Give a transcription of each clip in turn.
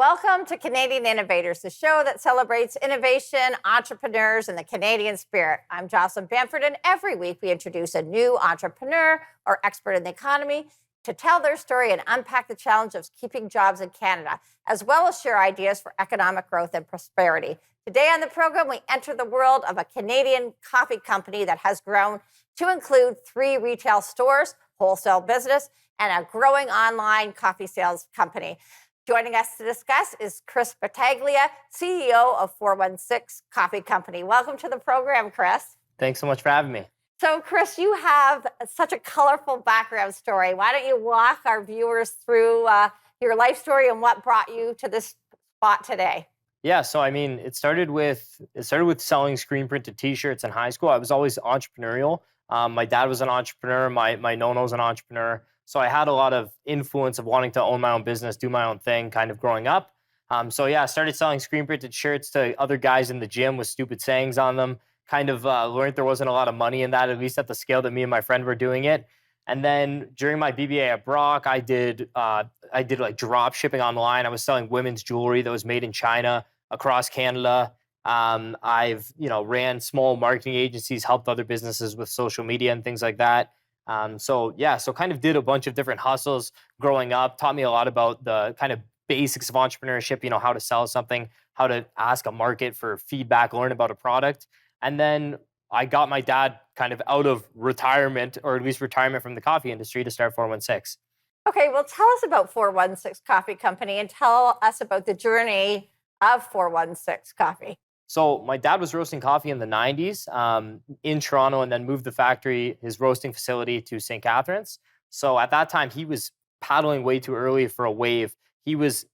Welcome to Canadian Innovators, the show that celebrates innovation, entrepreneurs, and the Canadian spirit. I'm Jocelyn, and every week we introduce a new entrepreneur or expert in the economy to tell their story and unpack the challenge of keeping jobs in Canada, as well as share ideas for economic growth and prosperity. Today on the program, we enter the world of a Canadian coffee company that has grown to include 3 retail stores, wholesale business, and a growing online coffee sales company. Joining us to discuss is Chris Battagli, CEO of 416 Coffee Company. Welcome to the program, Chris. Thanks so much for having me. So, Chris, you have such a colorful background story. Why don't you walk our viewers through your life story and what brought you to this spot today? Yeah, so it started with selling screen printed T-shirts in high school. I was always entrepreneurial. My dad was an entrepreneur. My nono's an entrepreneur. So I had a lot of influence of wanting to own my own business, do my own thing, kind of growing up. I started selling screen printed shirts to other guys in the gym with stupid sayings on them. Kind of learned there wasn't a lot of money in that, at least at the scale that me and my friend were doing it. And then during my BBA at Brock, I did like drop shipping online. I was selling women's jewelry that was made in China across Canada. I've ran small marketing agencies, helped other businesses with social media and things like that. So kind of did a bunch of different hustles growing up, taught me a lot about the kind of basics of entrepreneurship, how to sell something, how to ask a market for feedback, learn about a product. And then I got my dad kind of out of retirement, or at least retirement from the coffee industry, to start 416. Okay, well, tell us about 416 Coffee Company and tell us about the journey of 416 Coffee. So my dad was roasting coffee in the 90s in Toronto, and then moved the factory, his roasting facility, to St. Catharines. So at that time, he was paddling way too early for a wave. He was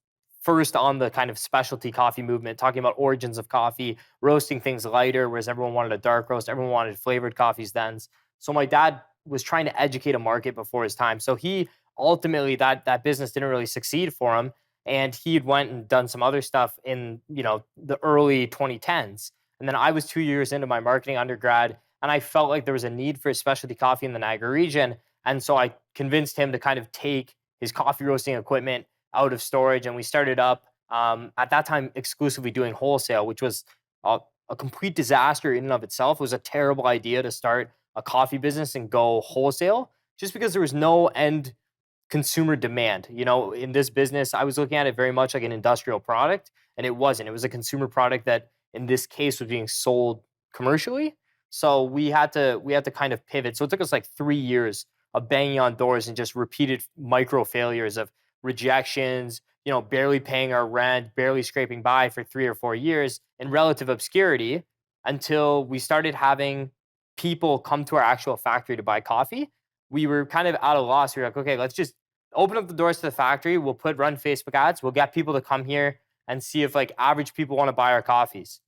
first on the kind of specialty coffee movement, talking about origins of coffee, roasting things lighter, whereas everyone wanted a dark roast. Everyone wanted flavored coffees then. So my dad was trying to educate a market before his time. So he ultimately, that business didn't really succeed for him. And he had went and done some other stuff in, the early 2010s. And then I was 2 years into my marketing undergrad, and I felt like there was a need for specialty coffee in the Niagara region. And so I convinced him to kind of take his coffee roasting equipment out of storage. And we started up, at that time, exclusively doing wholesale, which was a complete disaster in and of itself. It was a terrible idea to start a coffee business and go wholesale, just because there was no end consumer demand. In this business, I was looking at it very much like an industrial product, and it wasn't. It was a consumer product that, in this case, was being sold commercially. So we had to kind of pivot. So it took us like 3 years of banging on doors and just repeated micro failures of rejections, barely paying our rent, barely scraping by for 3 or 4 years in relative obscurity, until we started having people come to our actual factory to buy coffee. We were kind of at a loss. We were like, okay, let's just open up the doors to the factory. We'll run Facebook ads. We'll get people to come here and see if like average people want to buy our coffees.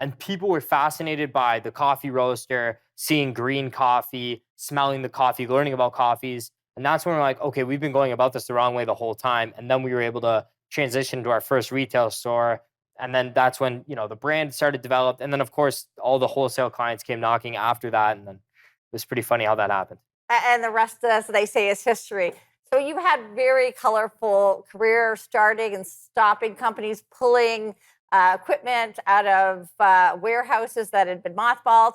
And people were fascinated by the coffee roaster, seeing green coffee, smelling the coffee, learning about coffees. And that's when we're like, okay, we've been going about this the wrong way the whole time. And then we were able to transition to our first retail store. And then that's when, the brand started developed. And then, of course, all the wholesale clients came knocking after that. And then it was pretty funny how that happened. And the rest, as they say, is history. So you had very colorful career, starting and stopping companies, pulling equipment out of warehouses that had been mothballed.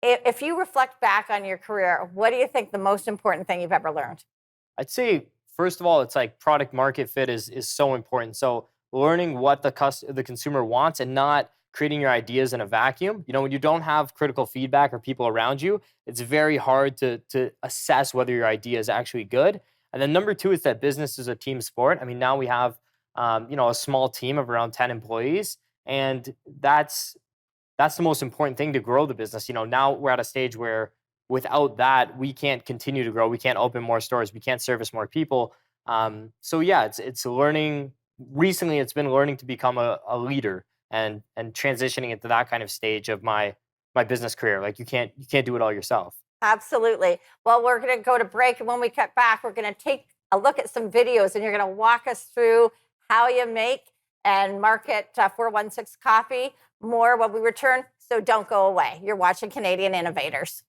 If you reflect back on your career, what do you think the most important thing you've ever learned? I'd say, first of all, it's like product market fit is so important. So learning what the consumer wants and not creating your ideas in a vacuum. When you don't have critical feedback or people around you, it's very hard to assess whether your idea is actually good. And then number 2 is that business is a team sport. Now we have, a small team of around 10 employees, and that's the most important thing to grow the business. Now we're at a stage where without that, we can't continue to grow. We can't open more stores. We can't service more people. It's learning. Recently, it's been learning to become a leader and transitioning into that kind of stage of my business career. Like you can't do it all yourself. Absolutely. Well, we're going to go to break, and when we cut back, we're going to take a look at some videos, and you're going to walk us through how you make and market 416 Coffee. More when we return, so don't go away. You're watching Canadian Innovators.